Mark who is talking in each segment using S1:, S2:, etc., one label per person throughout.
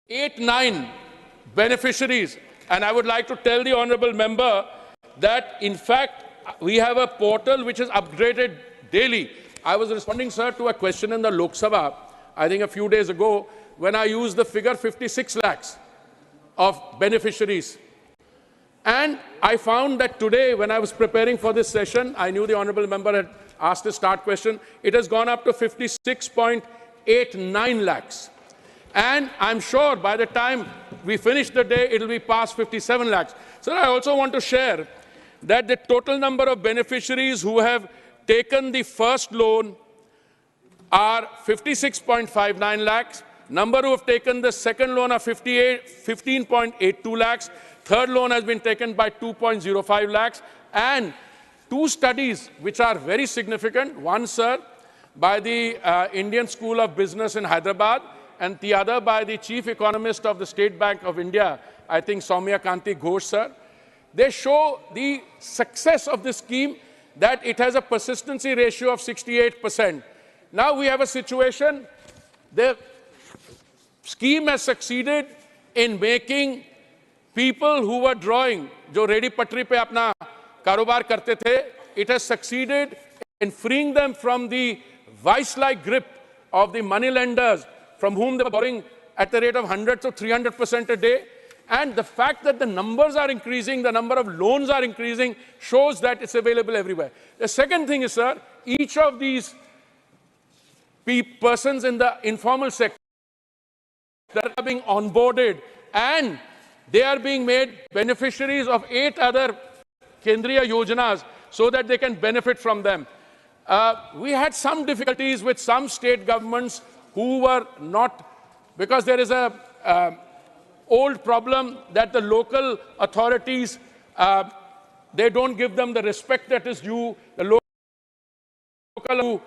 S1: 8, 9 beneficiaries. And I would like to tell the honorable member that, in fact, we have a portal which is upgraded daily. I was responding, sir, to a question in the Lok Sabha, I think a few days ago, when I used the figure 56 lakhs of beneficiaries. And I found that today, when I was preparing for this session, I knew the honorable member had asked a start question, it has gone up to 56.89 lakhs. And I'm sure by the time we finish the day, it will be past 57 lakhs. So I also want to share that the total number of beneficiaries who have taken the first loan are 56.59 lakhs. Number who have taken the second loan are 15.82 lakhs. Third loan has been taken by 2.05 lakhs. And two studies which are very significant. One, sir, by the Indian School of Business in Hyderabad, and the other by the chief economist of the State Bank of India, I think Soumya Kanti Ghosh, sir. They show the success of this scheme, that it has a persistency ratio of 68%. Now we have a situation, the scheme has succeeded in making people who were drawing, jo ready patri pe apna karobar karte the, it has succeeded in freeing them from the vice-like grip of the money lenders from whom they were borrowing at the rate of 100 to 300% a day. And the fact that the numbers are increasing, the number of loans are increasing, shows that it's available everywhere. The second thing is, sir, each of these persons in the informal sector that are being onboarded, and they are being made beneficiaries of 8 other Kendriya Yojanas so that they can benefit from them. We had some difficulties with some state governments who were not, because there is a old problem that the local authorities, they don't give them the respect that is due. The local who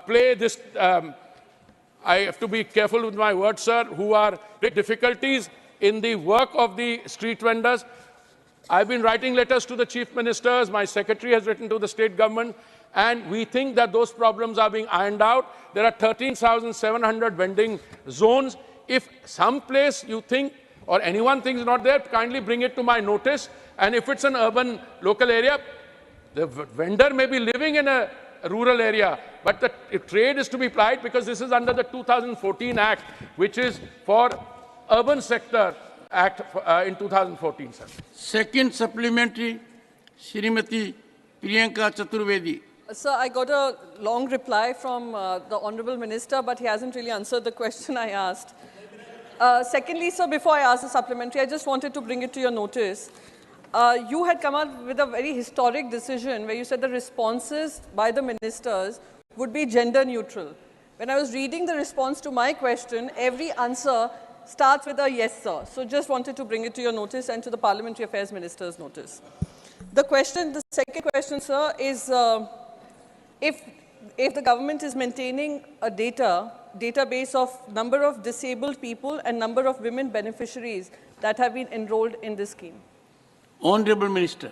S1: play this, I have to be careful with my words, sir, who are big difficulties in the work of the street vendors. I've been writing letters to the chief ministers, my secretary has written to the state government, and we think that those problems are being ironed out. There are 13,700 vending zones. If some place you think or anyone thinks not there, kindly bring it to my notice. And if it's an urban local area, the vendor may be living in a rural area, but the trade is to be plied because this is under the 2014 Act, which is for Urban Sector Act in 2014, sir.
S2: Second supplementary, Srimati Priyanka Chaturvedi.
S3: Sir, I got a long reply from the Honourable Minister, but he hasn't really answered the question I asked. Secondly, sir, before I ask the supplementary, I just wanted to bring it to your notice. You had come out with a very historic decision where you said the responses by the ministers would be gender neutral. When I was reading the response to my question, every answer starts with a yes, sir. So just wanted to bring it to your notice and to the Parliamentary Affairs Minister's notice. The second question, sir, is if the government is maintaining a database of number of disabled people and number of women beneficiaries that have been enrolled in this scheme.
S2: Honorable Minister.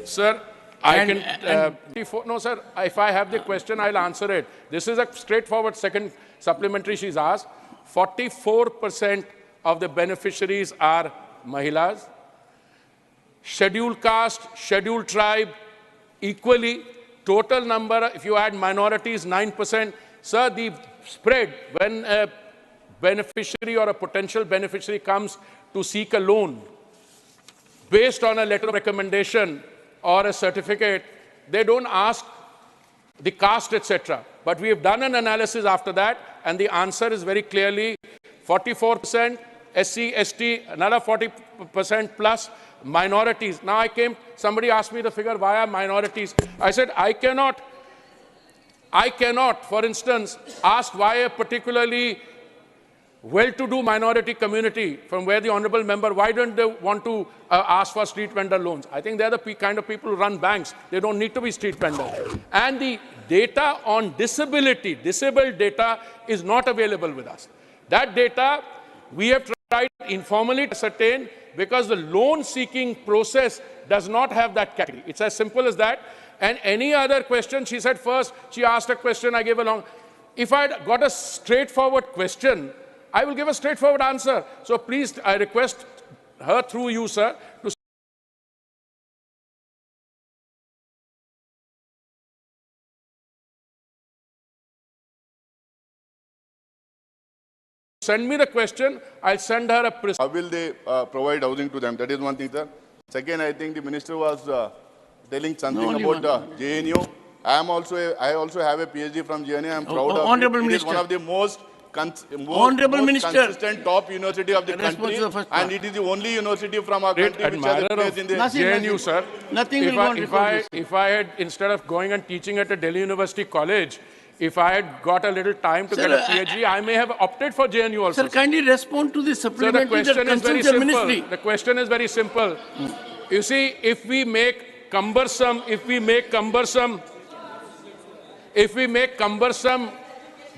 S1: Sir, no, sir, if I have the question, I'll answer it. This is a straightforward second supplementary she's asked. 44% of the beneficiaries are Mahilas. Scheduled caste, scheduled tribe, equally. Total number, if you add minorities, 9%. Sir, the spread when a beneficiary or a potential beneficiary comes to seek a loan, based on a letter of recommendation or a certificate, they don't ask the caste, etc. But we have done an analysis after that, and the answer is very clearly 44% SC, ST, another 40% plus minorities. Now somebody asked me the figure, why are minorities? I said, I cannot, for instance, ask why a particularly well-to-do minority community from where the honorable member, why don't they want to ask for street vendor loans? I think they're the kind of people who run banks. They don't need to be street vendors. And the data on disability, disabled data, is not available with us. That data we have tried informally to ascertain because the loan-seeking process does not have that category. It's as simple as that. And any other question, she said first, she asked a question, I gave a long. If I had got a straightforward question, I will give a straightforward answer. So please, I request her through you, sir, to send me the question. I'll send her a
S4: How will they provide housing to them? That is one thing, sir. Second, I think the minister was telling something
S2: only
S4: about
S2: one.
S4: JNU. I also have a PhD from JNU. I am proud of
S2: Honorable
S4: it. It is
S2: Minister.
S4: one of the most
S2: Honorable Minister.
S4: consistent top university of the
S2: Response
S4: country,
S2: to the first
S4: and
S2: part.
S4: it is the only university from our
S1: great
S4: country which has a
S1: admirer
S4: place
S1: of
S4: in the
S2: Nothing,
S1: JNU,
S2: nothing.
S1: sir.
S2: Nothing will go on record.
S1: If I had, instead of going and teaching at a Delhi University college, if I had got a little time to
S2: Sir,
S1: get a PhD, I may have opted for JNU also.
S2: Sir, kindly respond to the
S1: So the
S2: supplementary that
S1: question is very
S2: concerns your
S1: simple.
S2: ministry.
S1: The question is very simple. You see, if we make cumbersome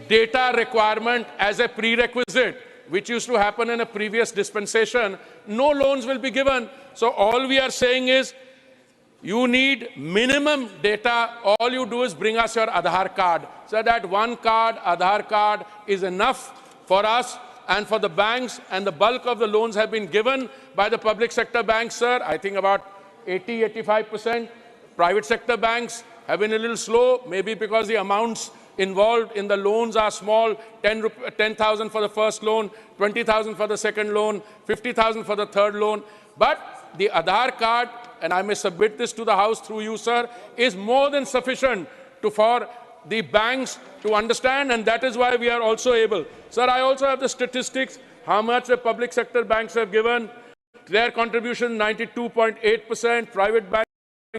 S1: data requirement as a prerequisite, which used to happen in a previous dispensation, no loans will be given. So all we are saying is, you need minimum data. All you do is bring us your Aadhaar card. So that one card, Aadhaar card, is enough for us and for the banks, and the bulk of the loans have been given by the public sector banks, sir. I think about 85%. Private sector banks have been a little slow, maybe because the amounts involved in the loans are small. 10,000 for the first loan, 20,000 for the second loan, 50,000 for the third loan. But the Aadhaar card, and I may submit this to the House through you, sir, is more than sufficient for the banks to understand, and that is why we are also able. Sir, I also have the statistics, how much the public sector banks have given. Their contribution 92.8%, private banks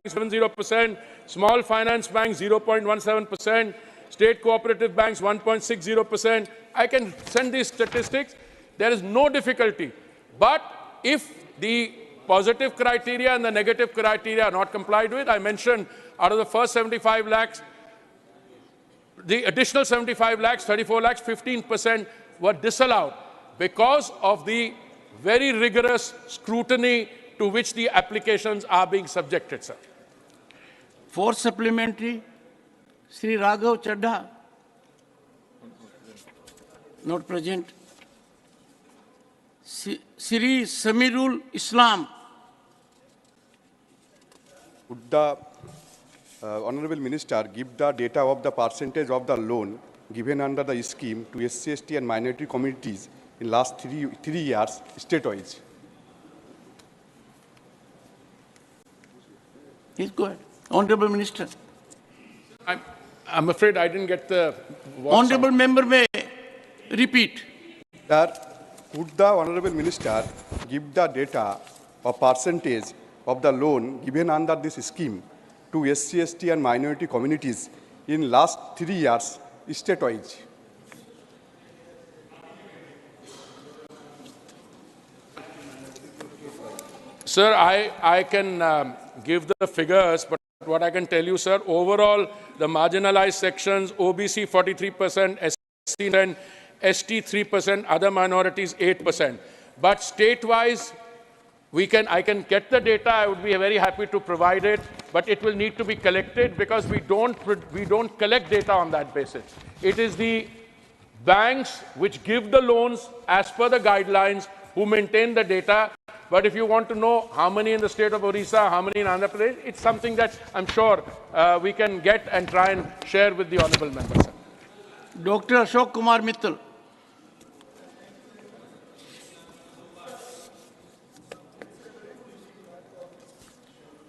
S1: 70%, small finance banks 0.17%, state cooperative banks 1.60%. I can send these statistics. There is no difficulty. But if the positive criteria and the negative criteria are not complied with, I mentioned out of the first 75 lakhs, the additional 75 lakhs, 34 lakhs, 15% were disallowed because of the very rigorous scrutiny to which the applications are being subjected, sir.
S2: For supplementary, Sri Raghav Chadha, not present. Sri Samirul Islam.
S5: Would the Honorable Minister give the data of the percentage of the loan given under the scheme to SC, ST and minority communities in last three years state-wise?
S2: Please go ahead. Honorable Minister.
S1: I'm afraid I didn't get the...
S2: Honorable member may repeat.
S5: Sir, would the Honorable Minister give the data or percentage of the loan given under this scheme to SC, ST and minority communities in last 3 years state-wise?
S1: Sir, I can give the figures, but what I can tell you, sir, overall, the marginalized sections, OBC 43%, SC 10%, ST 3%, other minorities 8%. But state-wise, I can get the data. I would be very happy to provide it, but it will need to be collected because we don't collect data on that basis. It is the banks which give the loans as per the guidelines who maintain the data. But if you want to know how many in the state of Orissa, how many in Andhra Pradesh, it's something that I'm sure we can get and try and share with the honorable members.
S2: Dr. Ashok Kumar Mittal.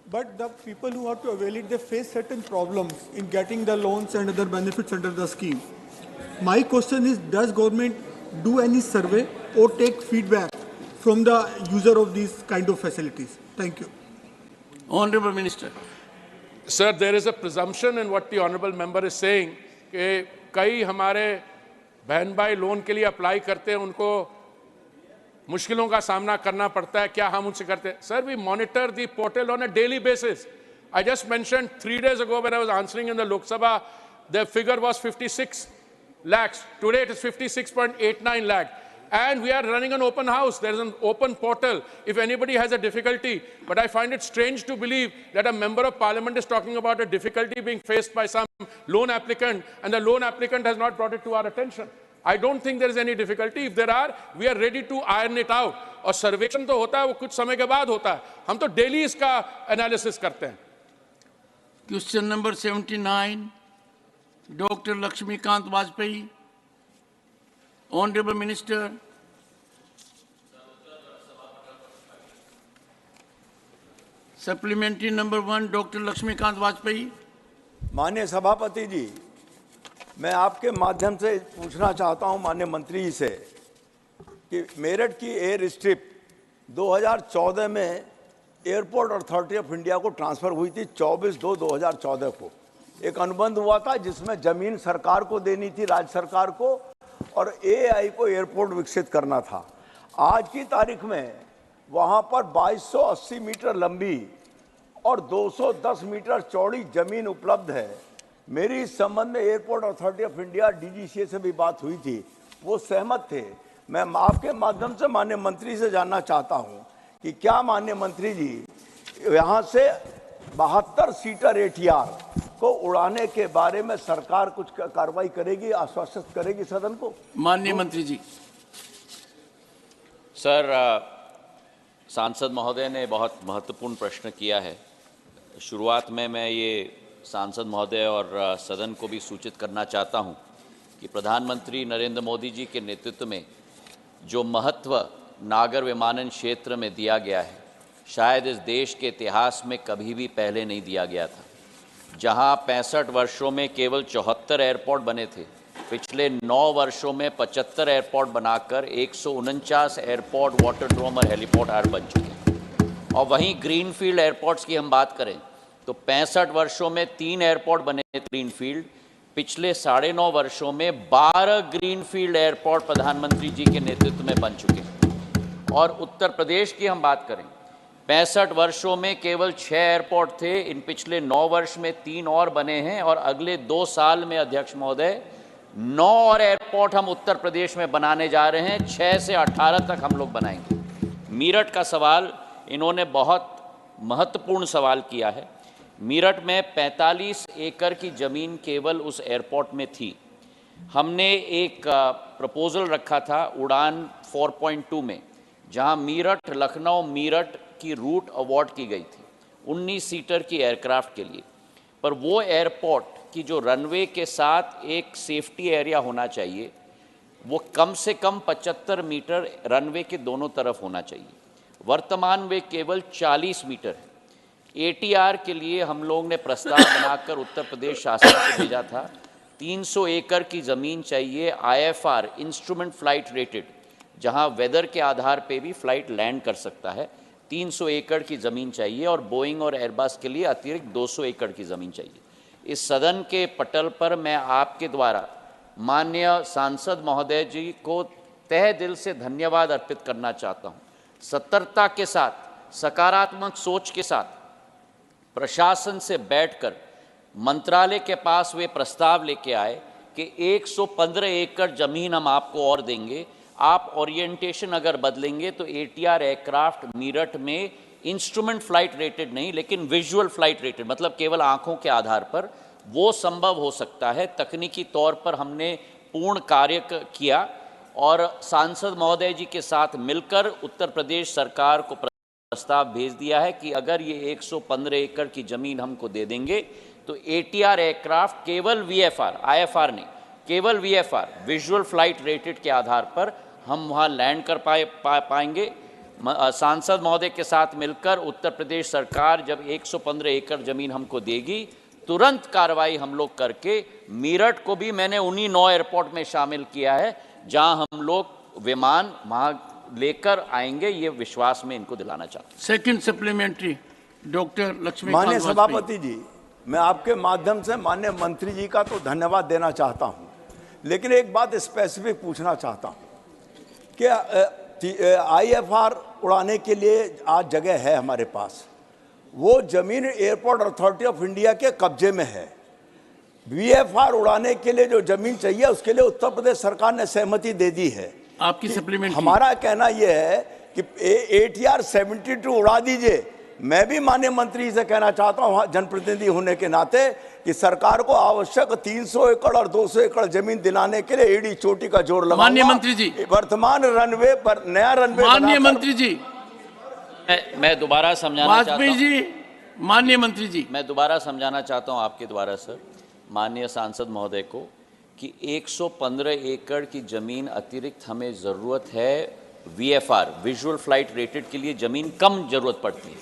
S6: But the people who have to avail it, they face certain problems in getting the loans and other benefits under the scheme. My question is, does government do any survey or take feedback from the user of these kind of facilities? Thank you.
S2: Honorable Minister.
S1: Sir, there is a presumption in what the honorable member is saying कि कई हमारे बहन भाई loan के लिए apply करते हैं, उनको मुश्किलों का सामना करना पड़ता है. क्या हम उनसे करते हैं? Sir, we monitor the portal on a daily basis. I just mentioned 3 days ago when I was answering in the Lok Sabha, the figure was 56 lakhs. Today it is 56.89 lakh. And we are running an open house. There is an open portal if anybody has a difficulty. But I find it strange to believe that a member of parliament is talking about a difficulty being faced by some loan applicant, and the loan applicant has not brought it to our attention. I don't think there is any difficulty. If there are, we are ready to iron it out. और सर्वेक्षण तो होता है, वो कुछ समय के बाद होता है. हम तो डेली इसका एनालिसिस करते हैं.
S2: Question number 79, doctor Laxmikant Vajpayee. Honourable minister. Supplementary number 1, doctor Laxmikant Vajpayee.
S7: माननीय सभापति जी, मैं आपके माध्यम से पूछना चाहता हूं माननीय मंत्री जी से कि मेरठ की एयर स्ट्रिप 2014 में एयरपोर्ट अथॉरिटी ऑफ इंडिया को ट्रांसफर हुई थी 24/2/2014 को. एक अनुबंध हुआ था जिसमें जमीन सरकार को देनी थी, राज्य सरकार को, और एआई को एयरपोर्ट विकसित करना था. आज की तारीख में वहां पर 2280 मीटर लंबी और 210 मीटर चौड़ी जमीन उपलब्ध है. मेरी इस संबंध में airport authority of India DGCA से भी बात हुई थी, वो सहमत थे. मैं आपके माध्यम से माननीय मंत्री से जानना चाहता हूं कि क्या माननीय मंत्री जी यहां से 72 सीटर एटीआर को उड़ाने के बारे में सरकार कुछ कार्रवाई करेगी, आश्वासित करेगी सदन को?
S2: माननीय मंत्री जी.
S8: सर, सांसद महोदय ने बहुत महत्वपूर्ण प्रश्न किया है. शुरुआत में मैं ये सांसद महोदय और सदन को भी सूचित करना चाहता हूं कि प्रधानमंत्री नरेंद्र मोदी जी के नेतृत्व में जो महत्व नागर विमानन क्षेत्र में दिया गया है, शायद इस देश के इतिहास में कभी भी पहले नहीं दिया गया था. जहां 65 वर्षों में केवल 74 एयरपोर्ट बने थे, पिछले 9 वर्षों में 75 एयरपोर्ट बनाकर 149 एयरपोर्ट, वाटरड्रोम और हेलीपोर्ट आज बन चुके हैं. और वहीं ग्रीनफील्ड एयरपोर्ट्स की हम बात करें तो 65 वर्षों में 3 एयरपोर्ट बने ग्रीनफील्ड. पिछले 9.5 वर्षों में 12 ग्रीनफील्ड एयरपोर्ट प्रधानमंत्री जी के नेतृत्व में बन चुके हैं. और उत्तर प्रदेश की हम बात करें, 65 वर्षों में केवल 6 एयरपोर्ट थे, इन पिछले 9 वर्ष में 3 और बने हैं. और अगले 2 साल में अध्यक्ष महोदय 9 और एयरपोर्ट हम उत्तर प्रदेश में बनाने जा रहे हैं. 6 से 18 तक हम लोग बनाएंगे. मीरठ का सवाल इन्होंने बहुत महत्वपूर्ण सवाल किया है. मीरठ में 45 एकड़ की ज़मीन केवल उस एयरपोर्ट में थी. हमने एक प्रपोज़ल रखा था उड़ान 4.2 में, जहां मीरठ लखनऊ मीरठ की रूट अवार्ड की गई थी 19 सीटर की एयरक्राफ्ट के लिए. पर वो एयरपोर्ट की जो रनवे के साथ एक सेफ्टी एरिया होना चाहिए, वो कम से कम 75 मीटर रनवे के दोनों तरफ होना चाहिए. वर्तमान में केवल 40 मीटर है. एटीआर के लिए हम लोग ने प्रस्ताव बनाकर उत्तर प्रदेश शासन को भेजा था. 300 एकड़ की ज़मीन चाहिए, आईएफआर इंस्ट्रूमेंट फ्लाइट रेटेड, जहां वेदर के आधार पे भी फ्लाइट लैंड कर सकता है. 300 एकड़ की ज़मीन चाहिए और बोइंग और एयरबस के लिए अतिरिक्त 200 एकड़ की ज़मीन चाहिए. इस सदन के पटल पर मैं आपके द्वारा माननीय सांसद महोदय जी को तहे दिल से धन्यवाद अर्पित करना चाहता हूँ. सतर्कता के साथ, सकारात्मक सोच के साथ प्रशासन से बैठकर मंत्रालय के पास वे प्रस्ताव लेके आए कि 115 एकड़ ज़मीन हम आपको और देंगे. आप ओरिएंटेशन अगर बदलेंगे तो एटीआर एयरक्राफ्ट मीरठ में इंस्ट्रूमेंट फ्लाइट रेटेड नहीं, लेकिन विजुअल फ्लाइट रेटेड, मतलब केवल आंखों के आधार पर वो संभव हो सकता है. तकनीकी तौर पर हमने पूर्ण कार्य किया और सांसद महोदय जी के साथ मिलकर उत्तर प्रदेश सरकार को प्रस्ताव भेज दिया है कि अगर ये 115 एकड़ की ज़मीन हमको दे देंगे तो एटीआर एयरक्राफ्ट केवल वीएफआर, आईएफआर नहीं, केवल वीएफआर विजुअल फ्लाइट रेटेड के आधार पर हम वहाँ लैंड कर पाएंगे. सांसद महोदय के साथ मिलकर उत्तर प्रदेश सरकार जब 115 एकड़ ज़मीन हमको देगी, तुरंत कार्रवाई हम लोग करके मीरठ को भी मैंने उन्हीं 9 एयरपोर्ट में शामिल किया है जहां हम लोग विमान वहां लेकर आएंगे. ये विश्वास में इनको दिलाना चाहता हूं.
S2: सेकंड सप्लीमेंट्री, डॉक्टर लक्ष्मीकांत
S7: माननीय
S2: वाजपेयी.
S7: सभापति जी, मैं आपके माध्यम से माननीय मंत्री जी का तो धन्यवाद देना चाहता हूं, लेकिन एक बात स्पेसिफिक पूछना चाहता हूं कि आईएफआर उड़ाने के लिए आज जगह है हमारे पास, वो जमीन एयरपोर्ट अथॉरिटी ऑफ इंडिया के कब्जे में है. वीएफआर उड़ाने के लिए जो जमीन चाहिए उसके लिए उत्तर प्रदेश सरकार ने सहमति दे दी है.
S2: आपकी सप्लीमेंट्री.
S7: हमारा कहना यह है कि एटीआर 72 उड़ा दीजिए. मैं भी माननीय मंत्री से कहना चाहता हूं जनप्रतिनिधि होने के नाते कि सरकार को आवश्यक 300 एकड़ और 200 एकड़ जमीन दिलाने के लिए एड़ी चोटी का जोर लगाऊंगा।
S2: माननीय मंत्री जी।
S7: वर्तमान रनवे पर नया रनवे
S2: माननीय मंत्री जी,
S8: मैं दोबारा समझाना चाहता
S2: वाजपेयी
S8: हूं।
S2: जी, माननीय मंत्री जी,
S8: मैं दोबारा समझाना चाहता हूं आपके द्वारा सर, माननीय सांसद महोदय को, कि 115 एकड़ की जमीन अतिरिक्त हमें ज़रूरत है VFR, विजुअल फ्लाइट रेटेड के लिए ज़मीन कम ज़रूरत पड़ती है,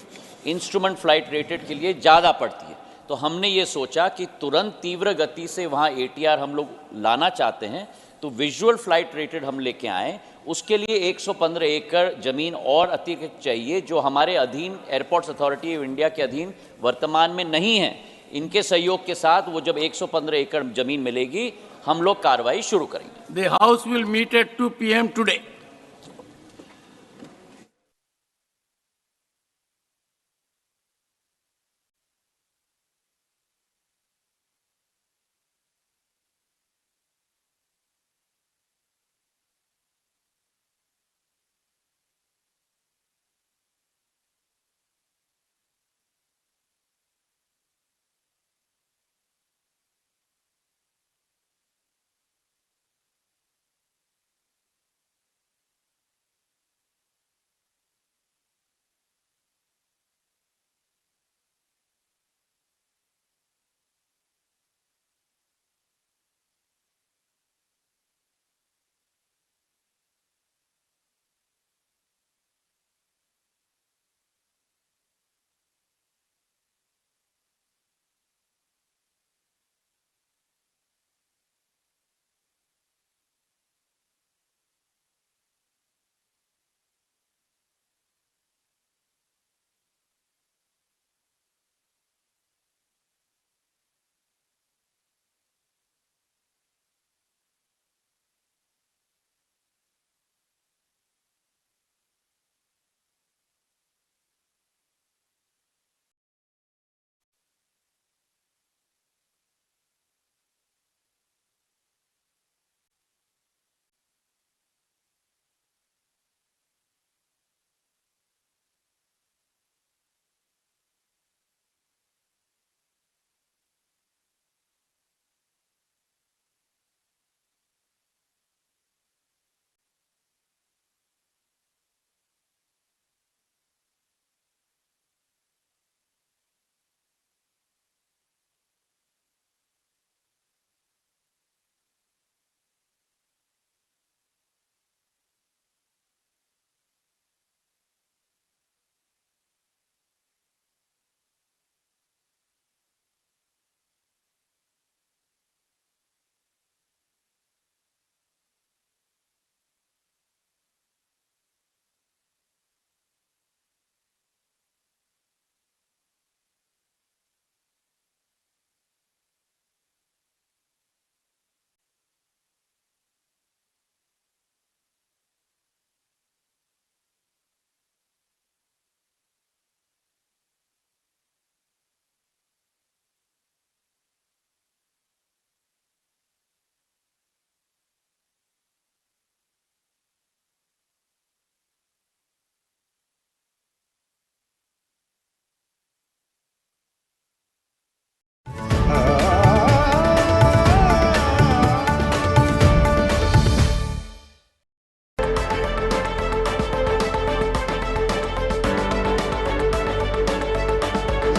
S8: इंस्ट्रूमेंट फ्लाइट रेटेड के लिए ज़्यादा पड़ती है। तो हमने ये सोचा कि तुरंत तीव्र गति से वहाँ ATR हम लोग लाना चाहते हैं, तो विजुअल फ्लाइट रेटेड हम लेके आए। उसके लिए 115 एकड़ ज़मीन और अतिरिक्त चाहिए, जो हमारे अधीन एयरपोर्ट्स अथॉरिटी ऑफ इंडिया के अधीन वर्तमान में नहीं है। इनके सहयोग के साथ वो जब 115 एकड़ ज़मीन मिलेगी, हम लोग कार्रवाई शुरू करेंगे।
S2: the House will meet at 2 p.m. today.